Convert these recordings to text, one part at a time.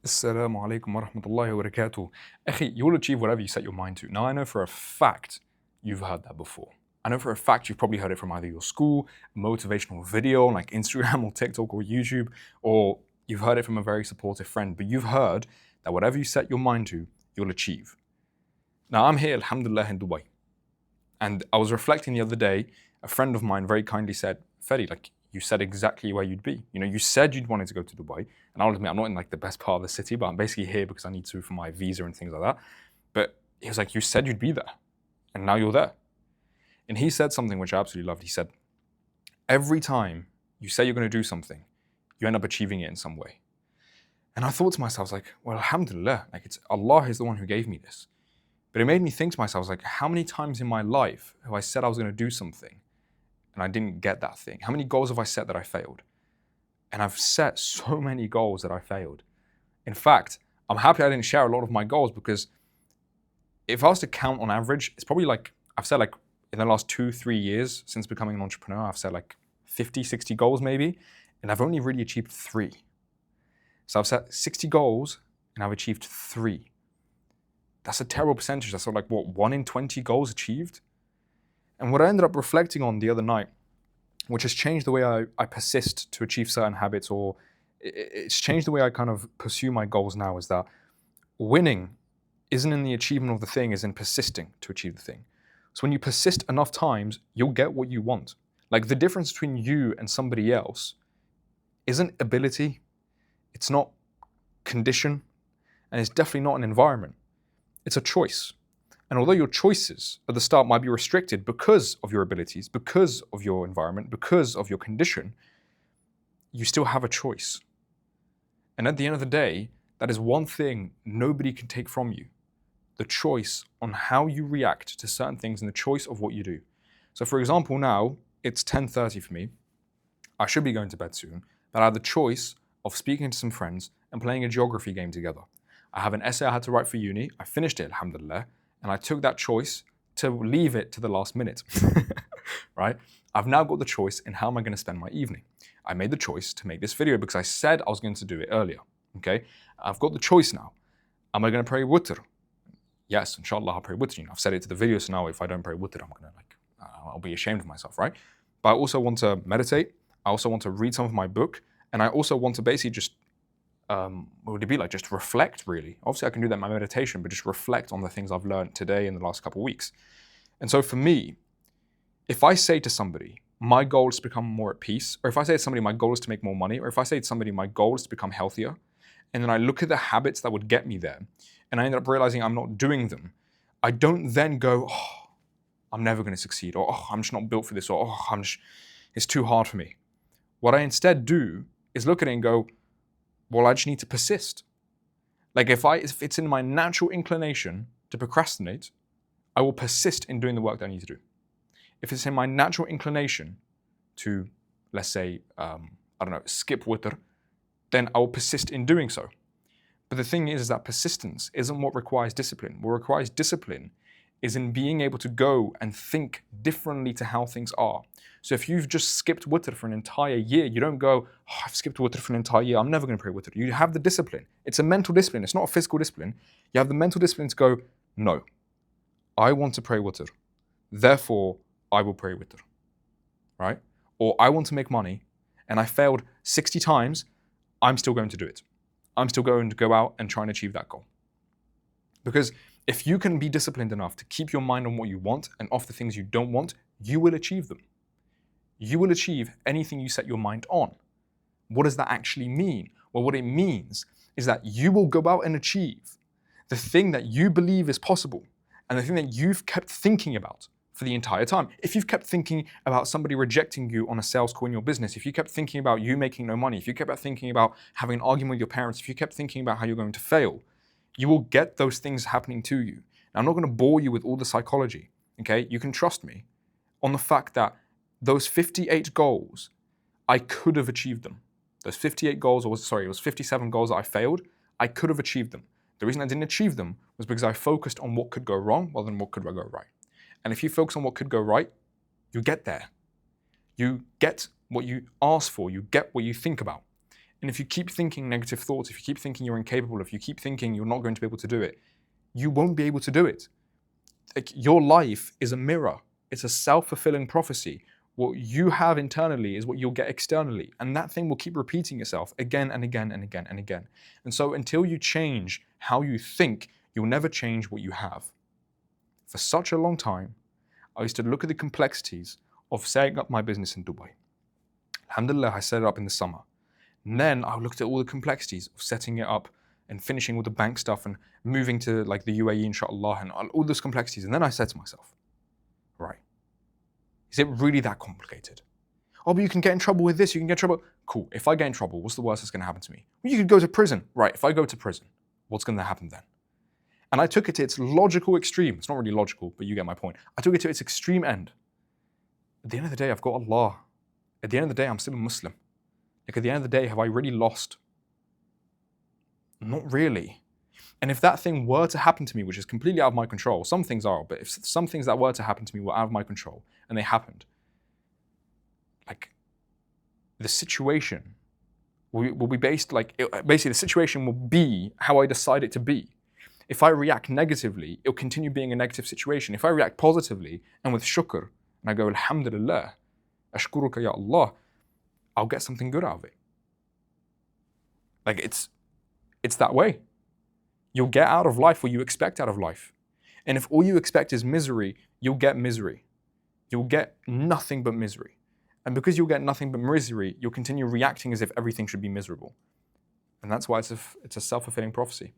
Assalamu alaikum wa rahmatullahi wa barakatuh. Akhi, you will achieve whatever you set your mind to. Now, I know for a fact you've heard that before. I know for a fact you've probably heard it from either your school, a motivational video like Instagram or TikTok or YouTube, or you've heard it from a very supportive friend. But you've heard that whatever you set your mind to, you'll achieve. Now, I'm here, alhamdulillah, in Dubai. And I was reflecting the other day, a friend of mine very kindly said, Fedi, like, you said exactly where you'd be. You know, you said you'd wanted to go to Dubai. And I'll admit, I'm not in like the best part of the city, but I'm basically here because I need to for my visa and things like that. But he was like, you said you'd be there. And now you're there. And he said something which I absolutely loved. He said, every time you say you're going to do something, you end up achieving it in some way. And I thought to myself, like, well, alhamdulillah, like it's Allah is the one who gave me this. But it made me think to myself, like, how many times in my life have I said I was going to do something and I didn't get that thing? How many goals have I set that I failed? And I've set so many goals that I failed. In fact, I'm happy I didn't share a lot of my goals because if I was to count on average, it's probably like, I've said like in the last 2-3 years since becoming an entrepreneur, I've set like 50, 60 goals maybe, and I've only really achieved 3. So I've set 60 goals and I've achieved 3. That's a terrible percentage. That's sort of like, what, 1 in 20 goals achieved? And what I ended up reflecting on the other night, which has changed the way I persist to achieve certain habits, or it's changed the way I kind of pursue my goals now, is that winning isn't in the achievement of the thing, is in persisting to achieve the thing. So when you persist enough times, you'll get what you want. Like the difference between you and somebody else isn't ability, it's not condition, and it's definitely not an environment. It's a choice. And although your choices at the start might be restricted because of your abilities, because of your environment, because of your condition, you still have a choice. And at the end of the day, that is one thing nobody can take from you. The choice on how you react to certain things and the choice of what you do. So for example, now it's 10:30 for me. I should be going to bed soon, but I had the choice of speaking to some friends and playing a geography game together. I have an essay I had to write for uni. I finished it, alhamdulillah, and I took that choice to leave it to the last minute, right? I've now got the choice in how am I going to spend my evening. I made the choice to make this video because I said I was going to do it earlier, okay? I've got the choice now. Am I going to pray witr? Yes, inshallah, I'll pray witr. You know, I've said it to the video, so now if I don't pray witr, I'm going to I'll be ashamed of myself, right? But I also want to meditate. I also want to read some of my book, and I also want to basically just what would it be like? Just reflect, really. Obviously, I can do that in my meditation, but just reflect on the things I've learned today in the last couple of weeks. And so for me, if I say to somebody, my goal is to become more at peace, or if I say to somebody, my goal is to make more money, or if I say to somebody, my goal is to become healthier, and then I look at the habits that would get me there, and I end up realizing I'm not doing them, I don't then go, oh, I'm never going to succeed, or oh, I'm just not built for this, or oh, it's too hard for me. What I instead do is look at it and go, well, I just need to persist. Like if it's in my natural inclination to procrastinate, I will persist in doing the work that I need to do. If it's in my natural inclination to, let's say, skip witr, then I will persist in doing so. But the thing is that persistence isn't what requires discipline. What requires discipline is in being able to go and think differently to how things are. So if you've just skipped witr for an entire year, you don't go, oh, I've skipped witr for an entire year, I'm never going to pray witr. You have the discipline. It's a mental discipline. It's not a physical discipline. You have the mental discipline to go, no, I want to pray witr. Therefore, I will pray witr, right? Or I want to make money and I failed 60 times, I'm still going to do it. I'm still going to go out and try and achieve that goal. Because if you can be disciplined enough to keep your mind on what you want and off the things you don't want, you will achieve them. You will achieve anything you set your mind on. What does that actually mean? Well, what it means is that you will go out and achieve the thing that you believe is possible and the thing that you've kept thinking about for the entire time. If you've kept thinking about somebody rejecting you on a sales call in your business, if you kept thinking about you making no money, if you kept thinking about having an argument with your parents, if you kept thinking about how you're going to fail, you will get those things happening to you. Now, I'm not going to bore you with all the psychology, okay? You can trust me on the fact that those 58 goals, I could have achieved them. Those 58 goals, it was 57 goals that I failed, I could have achieved them. The reason I didn't achieve them was because I focused on what could go wrong rather than what could go right. And if you focus on what could go right, you get there. You get what you ask for, you get what you think about. And if you keep thinking negative thoughts, if you keep thinking you're incapable, if you keep thinking you're not going to be able to do it, you won't be able to do it. Like, your life is a mirror. It's a self-fulfilling prophecy. What you have internally is what you'll get externally. And that thing will keep repeating itself again and again and again and again. And so until you change how you think, you'll never change what you have. For such a long time, I used to look at the complexities of setting up my business in Dubai. Alhamdulillah, I set it up in the summer. And then I looked at all the complexities of setting it up and finishing all the bank stuff and moving to like the UAE, inshallah, and all those complexities. And then I said to myself, right, is it really that complicated? Oh, but you can get in trouble with this, you can get in trouble. Cool, if I get in trouble, what's the worst that's gonna happen to me? Well, you could go to prison. Right, if I go to prison, what's gonna happen then? And I took it to its logical extreme. It's not really logical, but you get my point. I took it to its extreme end. At the end of the day, I've got Allah. At the end of the day, I'm still a Muslim. Like, at the end of the day, have I really lost? Not really. And if that thing were to happen to me, which is completely out of my control, some things are, but if some things that were to happen to me were out of my control, and they happened, like, the situation will be based, like, basically the situation will be how I decide it to be. If I react negatively, it'll continue being a negative situation. If I react positively and with shukr, and I go, Alhamdulillah, ashkuruka ya Allah, I'll get something good out of it. Like, it's that way. You'll get out of life what you expect out of life. And if all you expect is misery, you'll get misery. You'll get nothing but misery. And because you'll get nothing but misery, you'll continue reacting as if everything should be miserable. And that's why it's a self-fulfilling prophecy.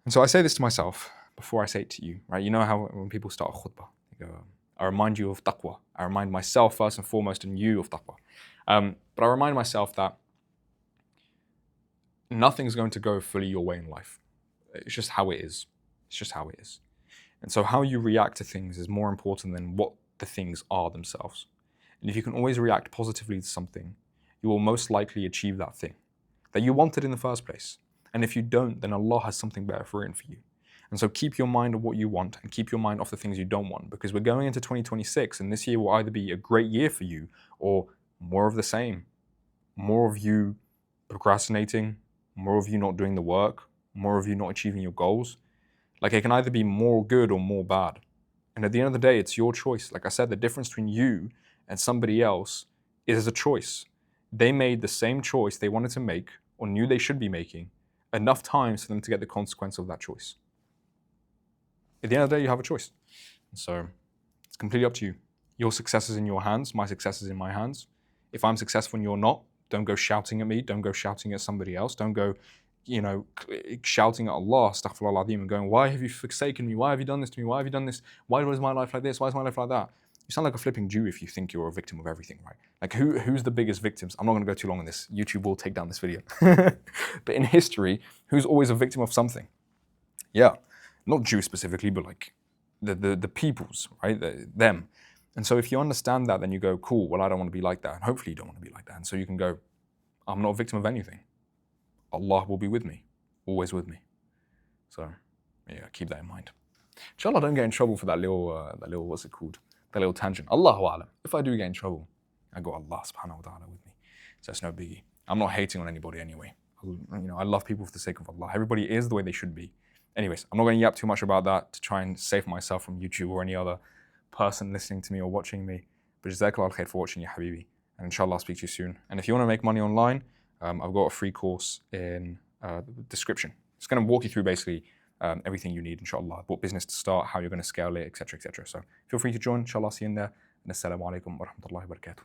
And so I say this to myself before I say it to you, right? You know how when people start a khutbah, they go, I remind you of taqwa. I remind myself first and foremost and you of taqwa. But I remind myself that nothing's going to go fully your way in life. It's just how it is. It's just how it is. And so how you react to things is more important than what the things are themselves. And if you can always react positively to something, you will most likely achieve that thing that you wanted in the first place. And if you don't, then Allah has something better for you. And so keep your mind on what you want and keep your mind off the things you don't want, because we're going into 2026 and this year will either be a great year for you or more of the same. More of you procrastinating, more of you not doing the work, more of you not achieving your goals. Like, it can either be more good or more bad. And at the end of the day, it's your choice. Like I said, the difference between you and somebody else is a choice. They made the same choice they wanted to make or knew they should be making enough times for them to get the consequence of that choice. At the end of the day, you have a choice. And so it's completely up to you. Your success is in your hands. My success is in my hands. If I'm successful and you're not, don't go shouting at me. Don't go shouting at somebody else. Don't go, shouting at Allah, astaghfirullah al-azim, and going, why have you forsaken me? Why have you done this to me? Why have you done this? Why was my life like this? Why is my life like that? You sound like a flipping Jew if you think you're a victim of everything, right? Like, who's the biggest victims? I'm not going to go too long on this. YouTube will take down this video. But in history, who's always a victim of something? Yeah, not Jews specifically, but like the peoples, right? Them. And so if you understand that, then you go, cool, well, I don't want to be like that. And hopefully you don't want to be like that. And so you can go, I'm not a victim of anything. Allah will be with me, always with me. So yeah, keep that in mind. Inshallah, don't get in trouble for that little, what's it called? That little tangent. Allahu A'lam. If I do get in trouble, I got Allah subhanahu wa ta'ala with me. So it's no biggie. I'm not hating on anybody anyway. I love people for the sake of Allah. Everybody is the way they should be. Anyways, I'm not going to yap too much about that to try and save myself from YouTube or any other person listening to me or watching me. But jazakallah khair for watching, ya habibi. And inshallah, I'll speak to you soon. And if you want to make money online, I've got a free course in the description. It's going to walk you through basically everything you need, inshallah. What business to start, how you're going to scale it, etc., etc. So feel free to join. Inshallah, see you in there. And assalamu alaikum wa rahmatullahi wa barakatuh.